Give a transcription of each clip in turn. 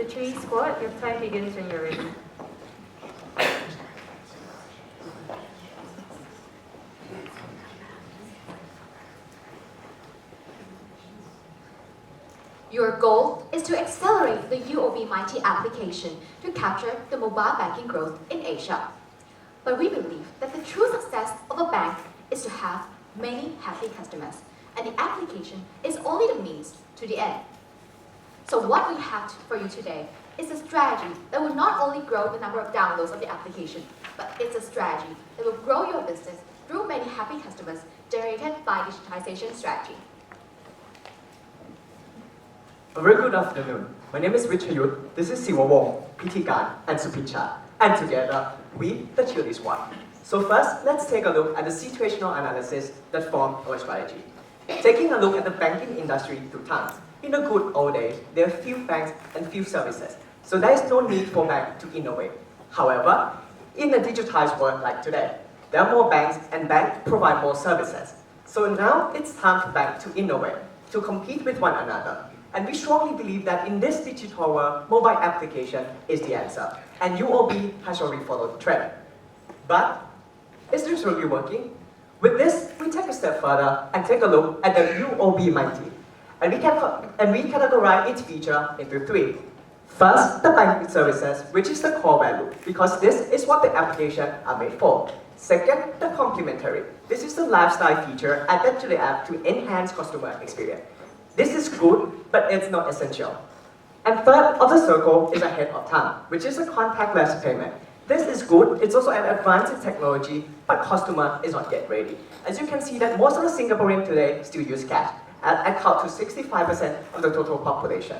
Victory Squad, your time begins when you're ready. Your goal is to accelerate the UOB Mighty application to capture the mobile banking growth in Asia. But we believe that the true success of a bank is to have many happy customers, and the application is only the means to the end. So what we have for you today is a strategy that will not only grow the number of downloads of the application, but it's a strategy that will grow your business through many happy customers generated by digitization strategy. A very good afternoon. My name is Richard Yut. This is Siwa Wong, PT Gan, and Supicha. And together, we achieve this one. So first, let's take a look at the situational analysis that formed our strategy. Taking a look at the banking industry through time. In the good old days, there are few banks and few services, so there is no need for banks to innovate. However, in a digitized world like today, there are more banks and banks provide more services. So now it's time for banks to innovate, to compete with one another. And we strongly believe that in this digital world, mobile application is the answer. And UOB has already followed the trend. But is this really working? With this, we take a step further and take a look at the UOB Mighty. And we categorize its feature into three. First, the banking services, which is the core value, because this is what the application are made for. Second, the complementary. This is the lifestyle feature added to the app to enhance customer experience. This is good, but it's not essential. And third of the circle is ahead of time, which is a contactless payment. This is good, it's also an advance in technology, but customer is not yet ready. As you can see that most of the Singaporeans today still use cash, and account to 65% of the total population.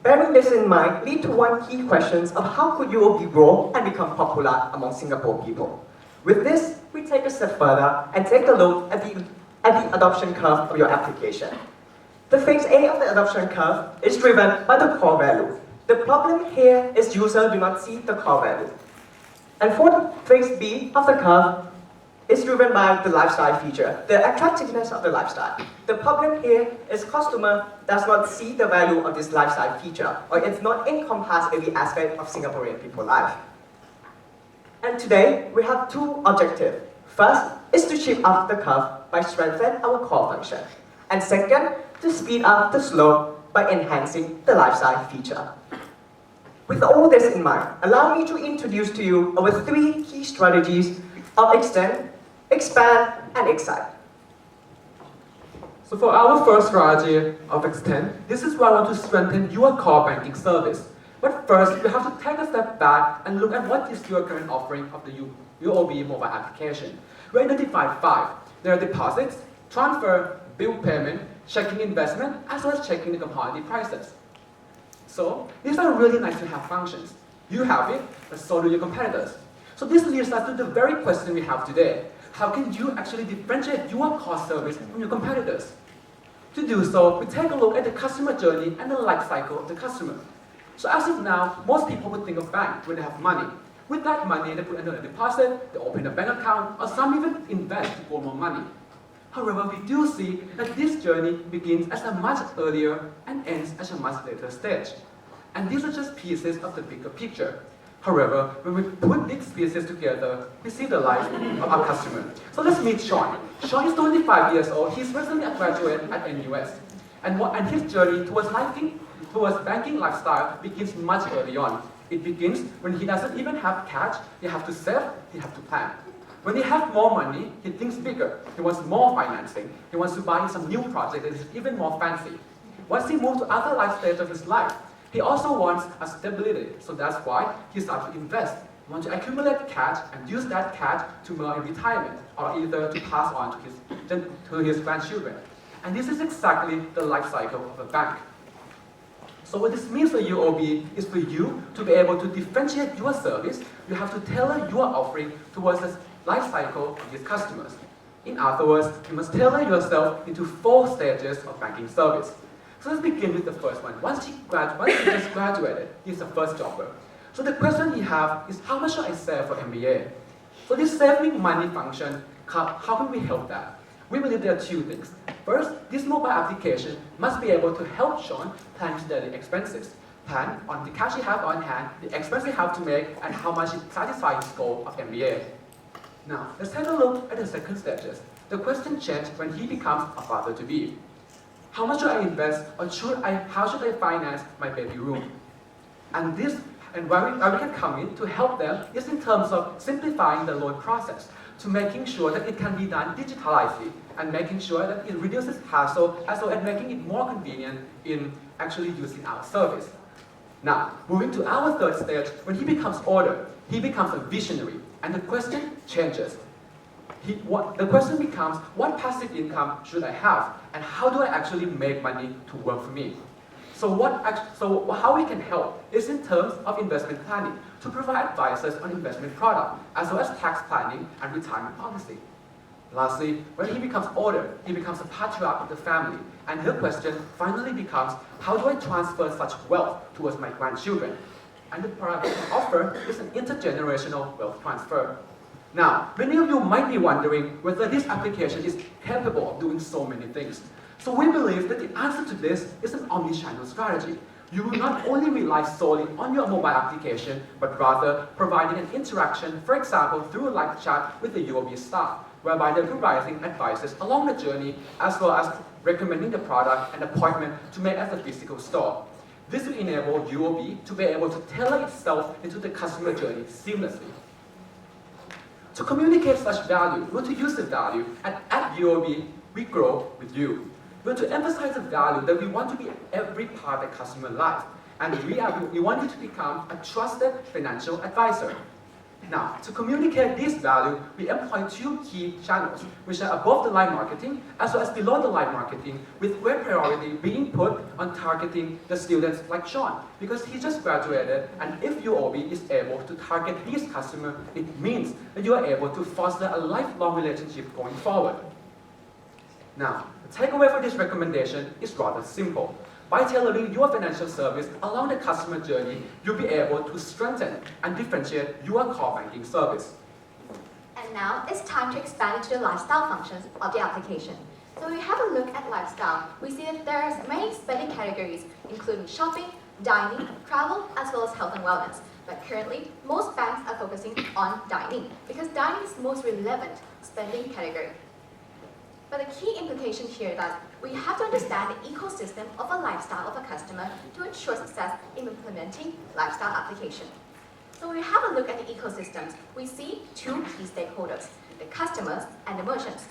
Bearing this in mind, lead to one key question of how could UOB grow and become popular among Singapore people. With this, we take a step further and take a look at the adoption curve of your application. The phase A of the adoption curve is driven by the core value. The problem here is users do not see the core value. And for the phase B of the curve is driven by the lifestyle feature, the attractiveness of the lifestyle. The problem here is customer does not see the value of this lifestyle feature, or it's not encompass every aspect of Singaporean people's life. And today, we have two objectives. First is to shift up the curve by strengthening our core function. And second, to speed up the slope by enhancing the lifestyle feature. With all this in mind, allow me to introduce to you our three key strategies of extend, expand, and excite. So for our first strategy of extend, this is where I want to strengthen your core banking service. But first, we have to take a step back and look at what is your current offering of the UOB mobile application. We identified five. There are deposits, transfer, bill payment, checking investment, as well as checking the commodity prices. So these are really nice to have functions. You have it, but so do your competitors. So this leads us to the very question we have today. How can you actually differentiate your core service from your competitors? To do so, we take a look at the customer journey and the life cycle of the customer. So as of now, most people would think of bank when they have money. With that money, they put under a deposit, they open a bank account, or some even invest to grow more money. However, we do see that this journey begins at a much earlier and ends at a much later stage. And these are just pieces of the bigger picture. However, when we put these pieces together, we see the life of our customer. So let's meet Sean. Sean is 25 years old. He's recently a graduate at NUS. And his journey towards banking lifestyle begins much early on. It begins when he doesn't even have cash, he has to save, he has to plan. When he has more money, he thinks bigger. He wants more financing. He wants to buy some new project that is even more fancy. Once he moves to other life stages of his life, he also wants a stability. So that's why he starts to invest. He wants to accumulate cash and use that cash to earn in retirement, or either to pass on to his grandchildren. And this is exactly the life cycle of a bank. So what this means for UOB is for you to be able to differentiate your service, you have to tailor your offering towards the life cycle of your customers. In other words, you must tailor yourself into 4 stages of banking service. So let's begin with the first one. Once he just graduated, he's a first jobber. So the question he has is, how much should I save for MBA? So this saving money function, how can we help that? We believe there are 2 things. First, this mobile application must be able to help Sean plan his daily expenses. plan on the cash he have on hand, the expense he have to make, and how much it satisfies his goal of MBA. Now, let's take a look at the second stages. The question changed when he becomes a father-to-be. How much should I invest, or how should I finance my baby room? And where we can come in to help them is in terms of simplifying the loan process, to making sure that it can be done digitalized and making sure that it reduces hassle as well as making it more convenient in actually using our service. Now, moving to our third stage, when he becomes older, he becomes a visionary, and the question changes. The question becomes, what passive income should I have, and how do I actually make money to work for me? So how we can help is in terms of investment planning, to provide advices on investment product, as well as tax planning and retirement policy. Lastly, when he becomes older, he becomes a patriarch of the family, and the question finally becomes, how do I transfer such wealth towards my grandchildren? And the product we offer is an intergenerational wealth transfer. Now, many of you might be wondering whether this application is capable of doing so many things. So we believe that the answer to this is an omni-channel strategy. You will not only rely solely on your mobile application, but rather providing an interaction, for example, through a live chat with the UOB staff, whereby they're providing advices along the journey, as well as recommending the product and appointment to make at the physical store. This will enable UOB to be able to tailor itself into the customer journey seamlessly. To communicate such value, we want to use the value, and at UOB, we grow with you. We want to emphasize the value that we want to be every part of the customer life, and we want you to become a trusted financial advisor. Now, to communicate this value, we employ two key channels, which are above the line marketing as well as below the line marketing, with great priority being put on targeting the students like Sean, because he just graduated, and if UOB is able to target these customers, it means that you are able to foster a lifelong relationship going forward. Now, the takeaway for this recommendation is rather simple. By tailoring your financial service along the customer journey, you'll be able to strengthen and differentiate your core banking service. And now it's time to expand into the lifestyle functions of the application. So when we have a look at lifestyle, we see that there are many spending categories, including shopping, dining, travel, as well as health and wellness. But currently, most banks are focusing on dining, because dining is the most relevant spending category. But the key implication here is that we have to understand the ecosystem of a lifestyle of a customer to ensure success in implementing lifestyle application. So when we have a look at the ecosystems, we see two key stakeholders, the customers and the merchants.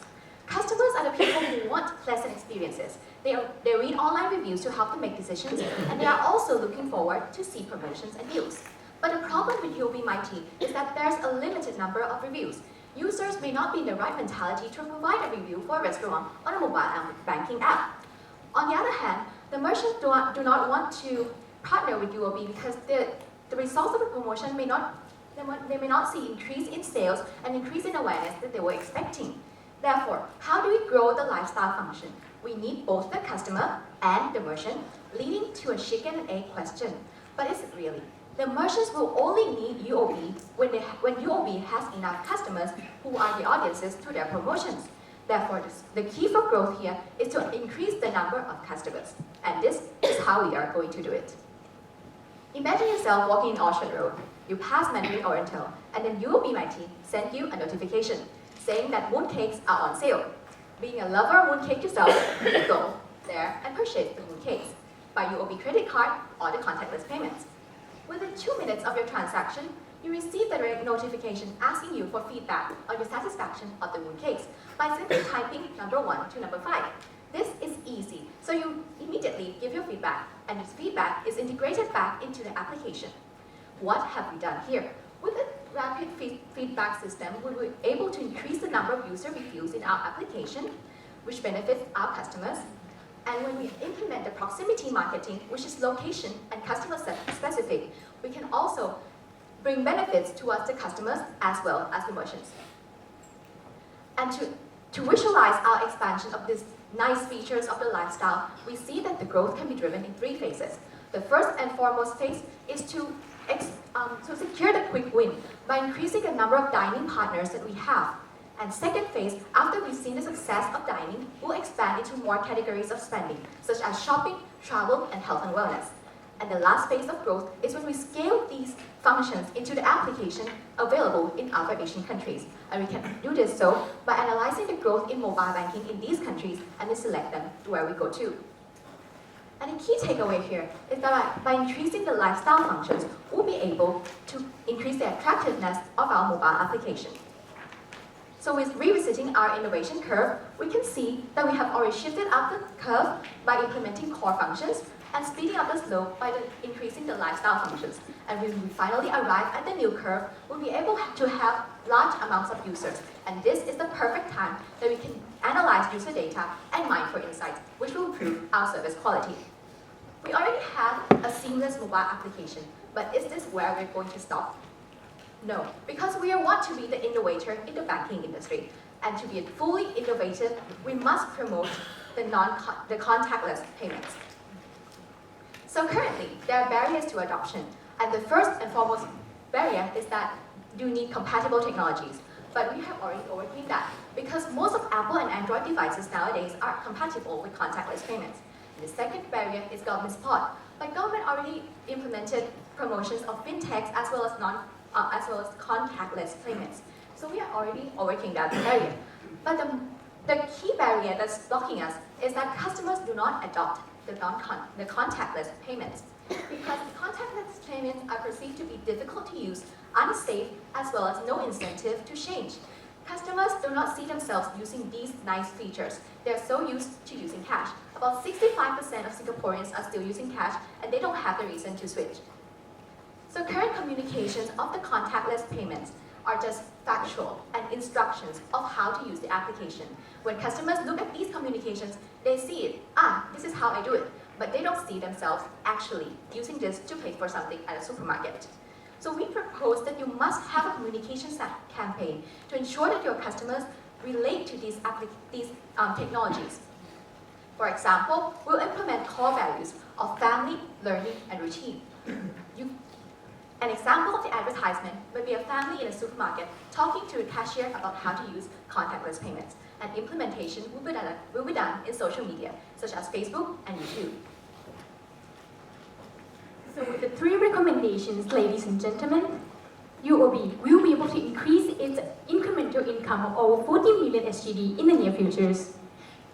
Customers are the people who want pleasant experiences. They read online reviews to help them make decisions, and they are also looking forward to see promotions and deals. But the problem with UOB-NUS is that there's a limited number of reviews. Users may not be in the right mentality to provide a review for a restaurant on a mobile banking app. On the other hand, the merchants do not want to partner with UOB because the results of the promotion may not see increase in sales and increase in awareness that they were expecting. Therefore, how do we grow the lifestyle function? We need both the customer and the merchant, leading to a chicken and egg question. But is it really? The merchants will only need UOB when UOB has enough customers who are the audiences to their promotions. Therefore, the key for growth here is to increase the number of customers. And this is how we are going to do it. Imagine yourself walking in Orchard Road. You pass Mandarin Oriental, and then UOB-NUS send you a notification saying that mooncakes are on sale. Being a lover of mooncake yourself, you go there and purchase the mooncakes by UOB credit card or the contactless payments. Within 2 minutes of your transaction, you receive the notification asking you for feedback on your satisfaction of the mooncakes by simply typing number 1 to number 5. This is easy, so you immediately give your feedback, and this feedback is integrated back into the application. What have we done here? With a rapid feedback system, we were able to increase the number of user reviews in our application, which benefits our customers. And when we implement the proximity marketing, which is location and customer specific, we can also bring benefits towards the customers as well as the merchants. And to visualize our expansion of these nice features of the lifestyle, we see that the growth can be driven in 3 phases. The first and foremost phase is to secure the quick win by increasing the number of dining partners that we have. And second phase, after we've seen the success of dining, we'll expand into more categories of spending, such as shopping, travel, and health and wellness. And the last phase of growth is when we scale these functions into the application available in other Asian countries. And we can do this so by analyzing the growth in mobile banking in these countries and then select them to where we go to. And the key takeaway here is that by increasing the lifestyle functions, we'll be able to increase the attractiveness of our mobile application. So with revisiting our innovation curve, we can see that we have already shifted up the curve by implementing core functions and speeding up the slope by increasing the lifestyle functions. And when we finally arrive at the new curve, we'll be able to have large amounts of users. And this is the perfect time that we can analyze user data and mine for insights, which will improve our service quality. We already have a seamless mobile application, but is this where we're going to stop? No, because we want to be the innovator in the banking industry. And to be fully innovative, we must promote the contactless payments. So currently, there are barriers to adoption. And the first and foremost barrier is that you need compatible technologies. But we have already overcome that because most of Apple and Android devices nowadays are compatible with contactless payments. And the second barrier is government support. But government already implemented promotions of fintechs as well as contactless payments. So we are already overcoming that barrier. But the key barrier that's blocking us is that customers do not adopt the contactless payments because contactless payments are perceived to be difficult to use, unsafe, as well as no incentive to change. Customers do not see themselves using these nice features. They're so used to using cash. About 65% of Singaporeans are still using cash and they don't have the reason to switch. So current communications of the contactless payments are just factual and instructions of how to use the application. When customers look at these communications, they see it, this is how I do it, but they don't see themselves actually using this to pay for something at a supermarket. So we propose that you must have a communications campaign to ensure that your customers relate to these technologies. For example, we'll implement core values of family, learning, and routine. An example of the advertisement would be a family in a supermarket talking to a cashier about how to use contactless payments. And implementation will be done in social media, such as Facebook and YouTube. So with the 3 recommendations, ladies and gentlemen, UOB will be able to increase its incremental income of over 40 million SGD in the near futures.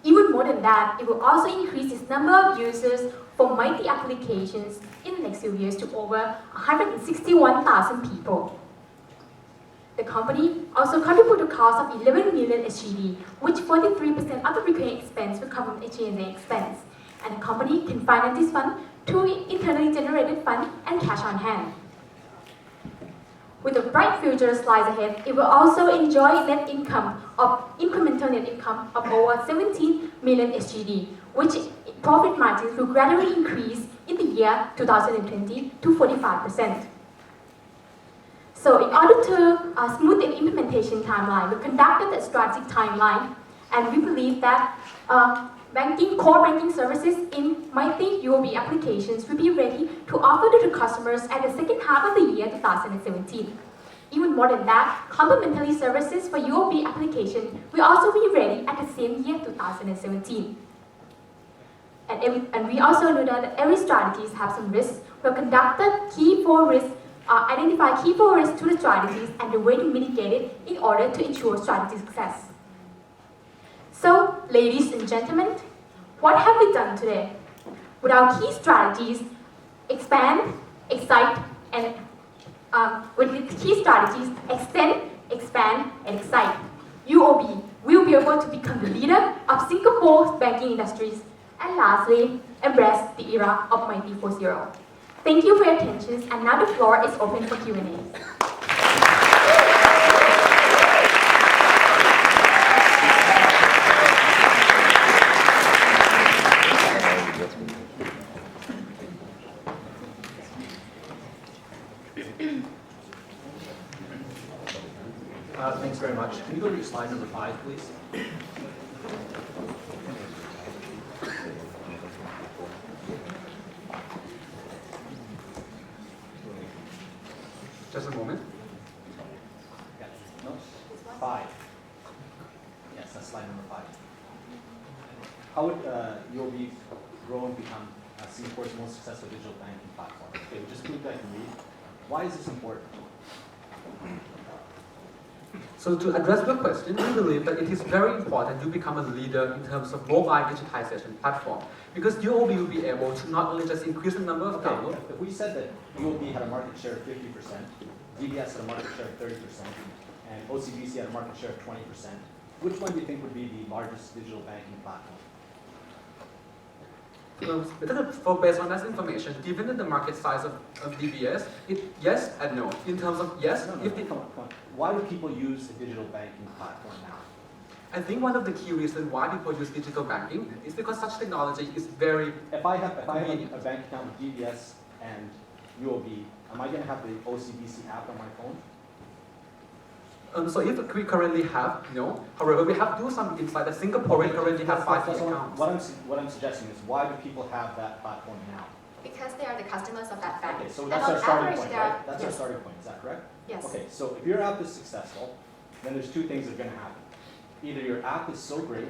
Even more than that, it will also increase its number of users for mighty applications in the next few years to over 161,000 people. The company also contributes a cost of 11 million SGD, which 43% of the recurring expense will come from H&A expense. And the company can finance this fund through internally generated fund and cash on hand. With a bright future lies ahead, it will also enjoy incremental net income of over 17 million SGD, which profit margins will gradually increase in the year 2020 to 45%. So in order to smooth the implementation timeline, we conducted a strategic timeline, and we believe that core banking services in mighty UOB applications will be ready to offer to the customers at the second half of the year 2017. Even more than that, complementary services for UOB application will also be ready at the same year 2017. And we also know that every strategies have some risks. We'll conduct the key 4 risks, identify key 4 risks to the strategies and the way to mitigate it in order to ensure strategy success. So, ladies and gentlemen, what have we done today? With our key strategies, expand, excite, and with the key strategies, extend, expand, and excite, UOB will be able to become the leader of Singapore's banking industries. And lastly, embrace the era of Mighty 4.0. Thank you for your attention, and now the floor is open for Q&A. Thanks very much. Can you go to slide number 5, please? Just a moment. Yeah. No? 5. Yes, that's slide number 5. How would UOB grow and become Singapore's most successful digital banking platform. Okay, we just proved that I can read. Why is this important? So to address your question, we believe that it is very important to become a leader in terms of mobile digitization platform, because UOB will be able to not only just increase the number of downloads. If we said that UOB had a market share of 50%, DBS had a market share of 30%, and OCBC had a market share of 20%, which one do you think would be the largest digital banking platform? Based on that information, given that the market size of DBS, yes and no. In terms of yes, No, if the, come on. Why do people use a digital banking platform now? I think one of the key reasons why people use digital banking is because such technology is very If I have a bank account with DBS and UOB, am I going to have the OCBC app on my phone? so if we currently have, no. However, we have do some insight that Singaporean currently have 5 That's accounts. what I'm suggesting is, why do people have that platform now? Because they are the customers of that bank. Okay, so And that's on our starting average, point, they are- right? That's our yes. starting point, is that correct? Yes. Okay, so if your app is successful, then there's two things that are going to happen. Either your app is so great,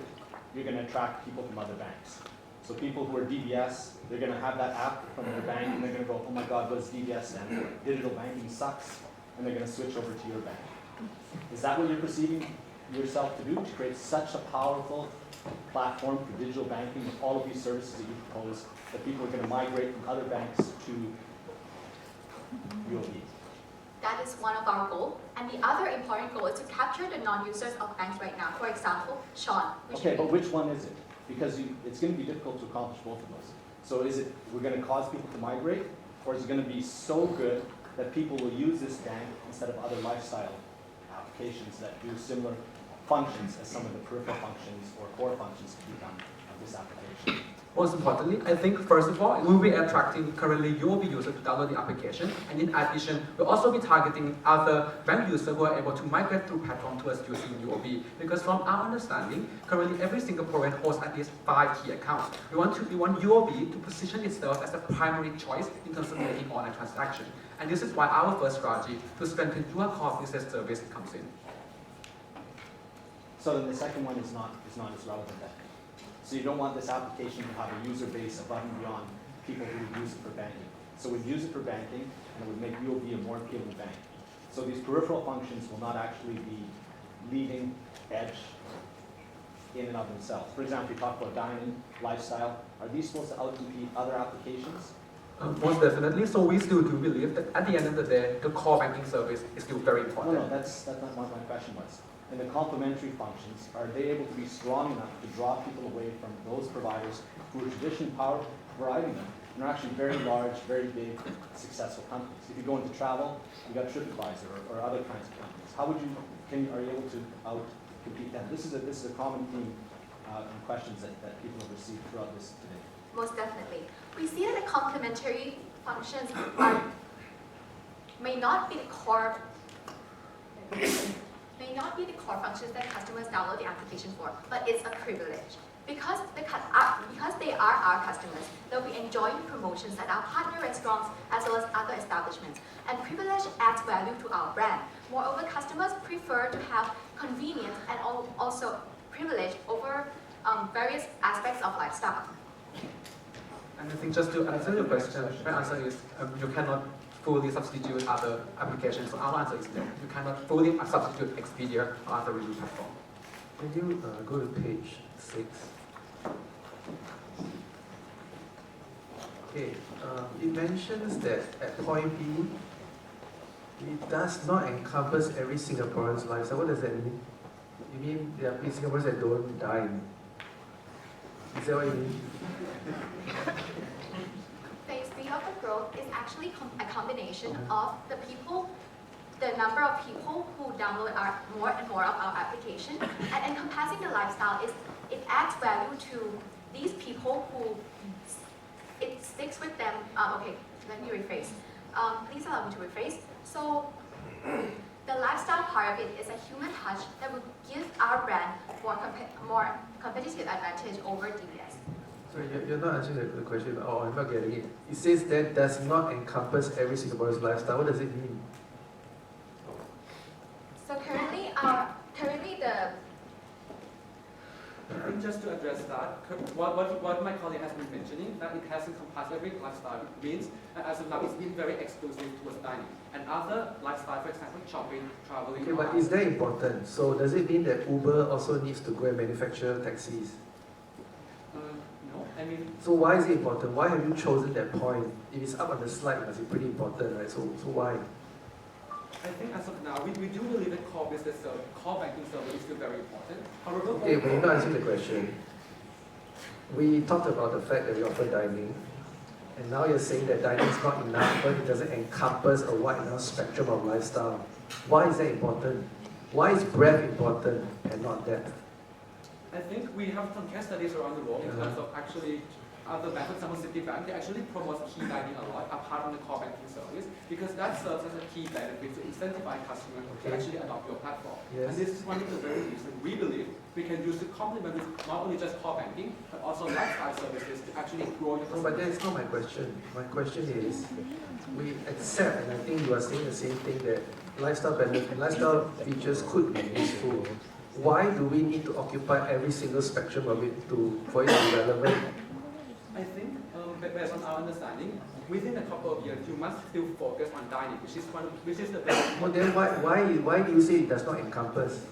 you're going to attract people from other banks. So people who are DBS, they're going to have that app from their bank, and they're going to go, oh my God, what does DBS stand for? Digital banking sucks, and they're going to switch over to your bank. Is that what you're perceiving yourself to do, to create such a powerful platform for digital banking with all of these services that you propose, that people are going to migrate from other banks to UOB? That is one of our goals. And the other important goal is to capture the non-users of banks right now. For example, Sean. Okay, but which one is it? Because it's going to be difficult to accomplish both of those. So is it we're going to cause people to migrate, or is it going to be so good that people will use this bank instead of other lifestyle applications that do similar functions as some of the peripheral functions or core functions to be done of this application? Most importantly, I think first of all, we'll be attracting currently UOB users to download the application, and in addition, we'll also be targeting other bank users who are able to migrate through platform to us using UOB. Because from our understanding, currently every Singaporean holds at least 5 key accounts. We want UOB to position itself as a primary choice in terms of making online transactions. And this is why our first strategy to strengthen your core business service comes in. So then the second one is not as relevant then. So you don't want this application to have a user base above and beyond people who would use it for banking. So we'd use it for banking, and it would make UOB a more appealing bank. So these peripheral functions will not actually be leading edge in and of themselves. For example, you talk about dining, lifestyle. Are these supposed to outcompete other applications? Most definitely. So we still do believe that at the end of the day, the core banking service is still very important. No, that's not what my question was. And the complementary functions, are they able to be strong enough to draw people away from those providers who are traditionally providing them and are actually very large, very big, successful companies? If you go into travel, you've got TripAdvisor or other kinds of companies. How would you, are you able to out-compete them? This is a common theme in questions that people have received throughout this today. Most definitely. We see that the complementary functions may not be the core functions that customers download the application for, but it's a privilege. Because they are our customers, they'll be enjoying promotions at our partner restaurants as well as other establishments. And privilege adds value to our brand. Moreover, customers prefer to have convenience and also privilege over various aspects of lifestyle. And I think just to answer your question, my answer is you cannot fully substitute other applications. So our answer is no. You cannot fully substitute Expedia or other review platform. Can you go to page 6? Okay, it mentions that at point B, it does not encompass every Singaporean's lifestyle. What does that mean? You mean there are Singaporeans that don't dine? Is that what you mean? Phase 3 of the growth is actually a combination of the number of people who download more and more of our application, and encompassing the lifestyle it adds value to these people who it sticks with them. Okay, let me rephrase. Please allow me to rephrase. So the lifestyle part of it is a human touch that would give our brand more competitive advantage over DBS. Sorry, you're not answering the question. Oh, I'm not getting it. It says that does not encompass every Singaporean's lifestyle. What does it mean? So currently the I think just to address that, what my colleague has been mentioning that it has encompassed every lifestyle. It means that as of now, it's been very exclusive towards dining. And other lifestyle, for example, shopping, traveling. Okay, but is that important? So does it mean that Uber also needs to go and manufacture taxis? No, I mean. So why is it important? Why have you chosen that point? If it's up on the slide, it must be pretty important, right? So why? I think as of now, we do believe that core business service, core banking service is still very important. However, Okay, but you're not answering the question. We talked about the fact that we offer dining, and now you're saying that dining is not enough, but it doesn't encompass a wide enough spectrum of lifestyle. Why is that important? Why is breadth important and not depth? I think we have some case studies around the world in terms of actually other banks, for example, Citibank, they actually promote key dining a lot apart from the core banking service because that serves as a key benefit to incentivize customers to actually adopt your platform. Yes. And this is one of the very reasons we believe we can use to complement this, not only just core banking, but also lifestyle services to actually grow your No, customer but that's not my question. My question is, we accept, and I think you are saying the same thing, that lifestyle benefit, lifestyle features could be useful. Why do we need to occupy every single spectrum of it for it to be relevant? I think, based on our understanding, within a couple of years, you must still focus on dining, which is the best. Well, then why do you say it does not encompass?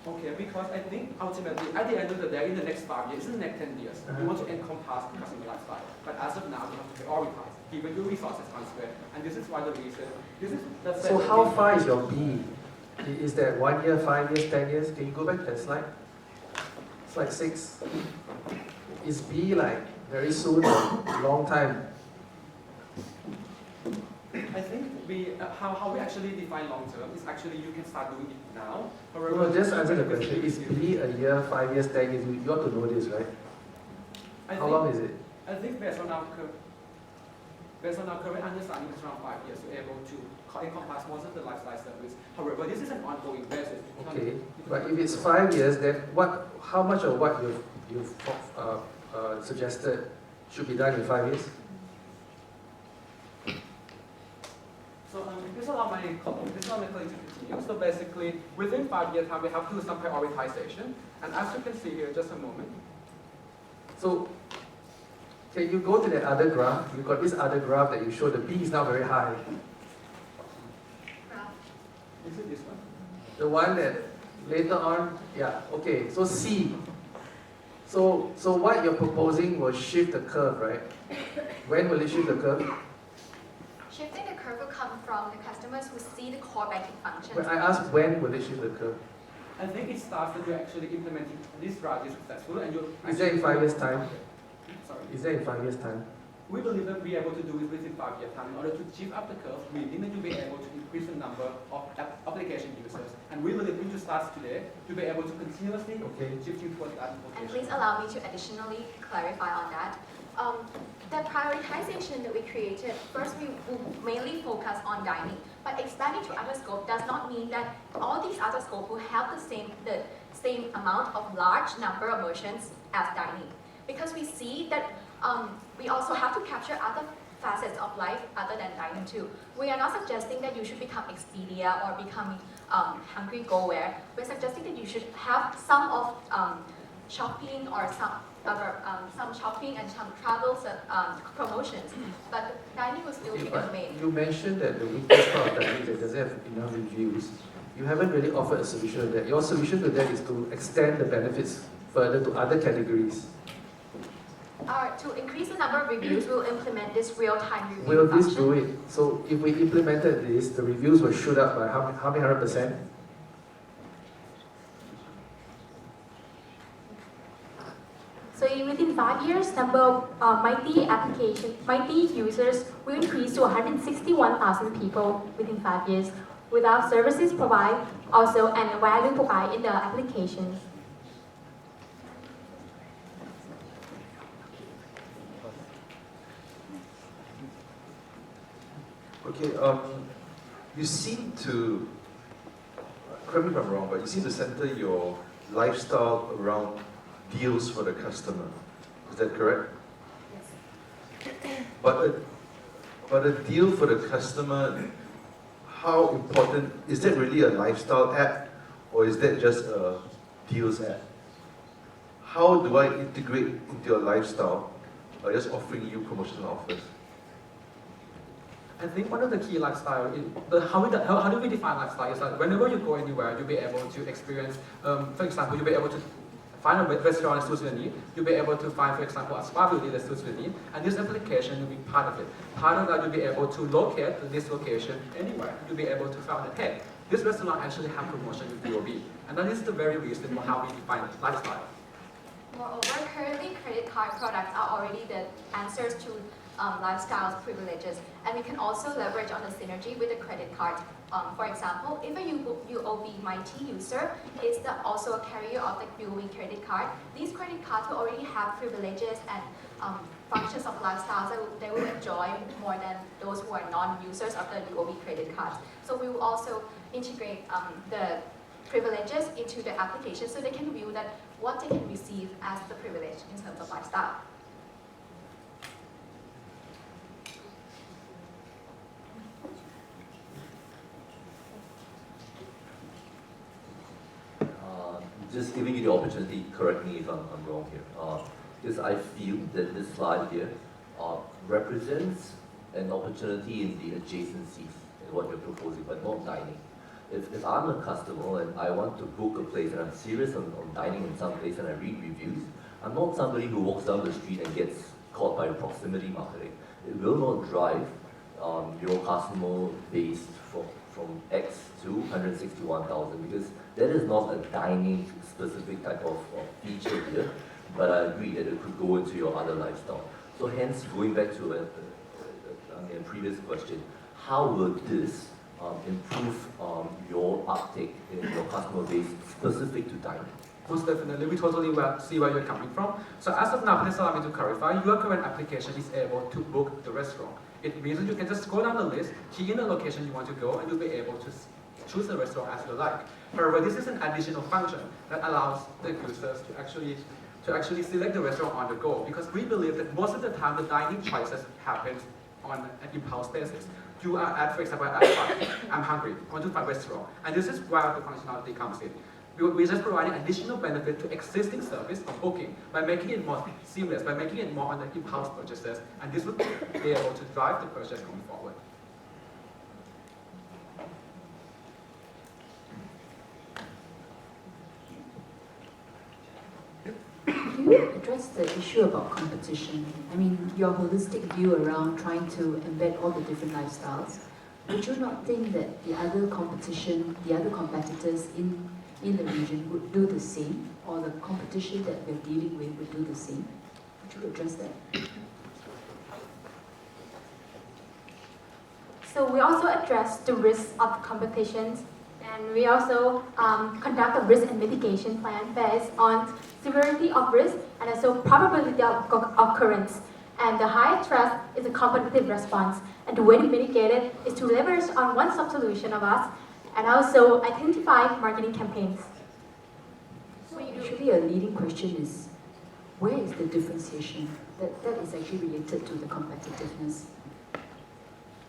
Okay, because I think ultimately, at the end of the day, in the next 5 years, in the next 10 years, you want to encompass the customer lifestyle. But as of now, you have to prioritize, given your resources elsewhere. And this is why the reason, this is the So how far is your B? Is that 1 year, 5 years, 10 years? Can you go back to that slide? Slide 6. Is B like very soon or long time? I think how we actually define long term is actually you can start doing it now. However, No, just answer the question. Is B a year, 5 years, 10 years? You ought to know this, right? How long is it? I think based on our current understanding, it's around 5 years we're able to encompass most of the lifestyle service. However, this is an ongoing basis. Okay, but if it's 5 years, then how much of what you've suggested should be done in 5 years? So this allows my colleague to continue. So basically, within 5 years time, we have to do some prioritization. And as you can see here, just a moment. So, can you go to that other graph? You've got this other graph that you show. The B is now very high. Is it this one? The one that later on, yeah, okay. So C. So what you're proposing will shift the curve, right? When will it shift the curve? Shifting the curve will come from the customers who see the core banking functions. When I asked when will it shift the curve? I think it starts when you're actually implementing this strategy successfully and you're Is that in 5 years' time? Sorry. Is that in 5 years' time? We believe that we're able to do it within 5 years time in order to shift up the curve, meaning that you'll be able to increase the number of application users. And we believe we just start today to be able to continuously shift you towards that And application. please allow me to additionally clarify on that. The prioritization that we created, first we will mainly focus on dining, but expanding to other scope does not mean that all these other scope will have the same amount of large number of merchants as dining. Because we see that we also have to capture other facets of life other than dining too. We are not suggesting that you should become Expedia or become Hungry GoWare. We're suggesting that you should have some of shopping or some shopping and some travel promotions, but dining will still be the main. You mentioned that the weakest part of dining that doesn't have enough reviews. You haven't really offered a solution to that. Your solution to that is to extend the benefits further to other categories. To increase the number of reviews, we'll implement this real-time review Will this function. do it? So if we implemented this, the reviews will shoot up by how many 100%? So within 5 years, number of Mighty users will increase to 161,000 people within 5 years, without services provided also and value provided in the applications. Okay, you seem to, correct me if I'm wrong, but you seem to center your lifestyle around deals for the customer. Is that correct? Yes. But a deal for the customer, how important, is that really a lifestyle app or is that just a deals app? How do I integrate into your lifestyle or just offering you promotional offers? I think one of the key lifestyle, how do we define lifestyle is that whenever you go anywhere, you'll be able to experience, for example, you'll be able to find a restaurant that suits your need, you'll be able to find, for example, a spa beauty that suits your need, and this application will be part of it. Part of that, you'll be able to locate this location anywhere. You'll be able to find that, hey, this restaurant actually have promotion with UOB, and that is the very reason for how we define lifestyle. Moreover, currently credit card products are already the answers to lifestyle privileges, and we can also leverage on the synergy with the credit card. For example, if a UOB Mighty user is also a carrier of the UOB credit card, these credit cards will already have privileges and functions of lifestyles that they will enjoy more than those who are non-users of the UOB credit cards. So we will also integrate the privileges into the application so they can view that what they can receive as the privilege in terms of lifestyle. Just giving you the opportunity, correct me if I'm wrong here, because I feel that this slide here represents an opportunity in the adjacencies in what you're proposing, but not dining. If I'm a customer and I want to book a place and I'm serious on dining in some place and I read reviews, I'm not somebody who walks down the street and gets caught by proximity marketing. It will not drive your customer base from X to 161,000 because that is not a dining specific type of feature here, but I agree that it could go into your other lifestyle. So hence, going back to a previous question, how will this improve your uptake in your customer base specific to dining? Most definitely, we totally see where you're coming from. So as of now, please allow me to clarify, your current application is able to book the restaurant. It means that you can just go down the list, key in the location you want to go, and you'll be able to choose the restaurant as you like. However, this is an additional function that allows the users to actually select the restaurant on the go, because we believe that most of the time the dining choices happens on an impulse basis. You are at, for example, at 5, I'm hungry, I want to find a restaurant, and this is where the functionality comes in. We're just providing additional benefit to existing service of booking by making it more seamless, by making it more on the impulse purchases, and this would be able to drive the purchase going forward. Can you address the issue about competition? I mean, your holistic view around trying to embed all the different lifestyles. Would you not think that the other competition, the other competitors in the region would do the same, or the competition that we're dealing with would do the same? Would you address that? So we also address the risks of competitions, and we also conduct a risk and mitigation plan based on severity of risk and also probability of occurrence. And the high trust is a competitive response, and the way to mitigate it is to leverage on one-stop solution of us and also identify marketing campaigns. So usually a leading question is, where is the differentiation? That is actually related to the competitiveness.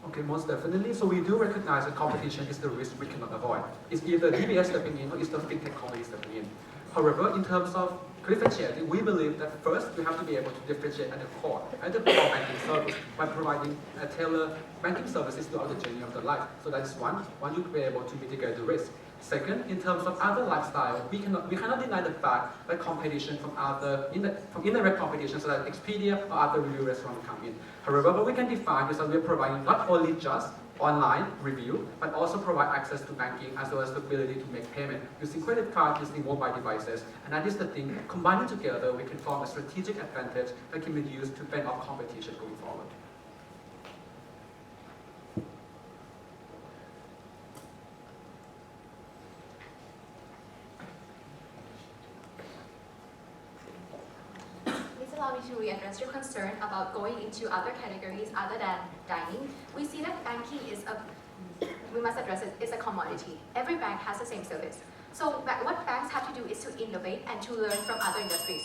Okay, most definitely. So we do recognize that competition is the risk we cannot avoid. It's either DBS stepping in or it's the fintech company stepping in. However, in terms of differentiating, we believe that first we have to be able to differentiate at the core banking service by providing tailored banking services throughout the journey of the life. So that is one you be able to mitigate the risk. Second, in terms of other lifestyle, we cannot deny the fact that competition from indirect competition, so that Expedia or other review restaurants come in. However, what we can define is that we are providing not only just online review, but also provide access to banking as well as the ability to make payment using credit cards, using mobile devices. And that is the thing, combining together, we can form a strategic advantage that can be used to fend off competition going forward. Allow me to readdress your concern about going into other categories other than dining. We see that banking we must address it, is a commodity. Every bank has the same service. So what banks have to do is to innovate and to learn from other industries.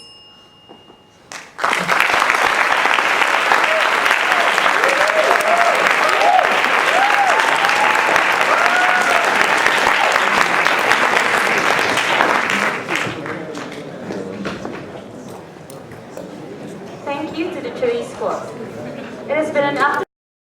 thank you to the Chewy squad. It has been an afternoon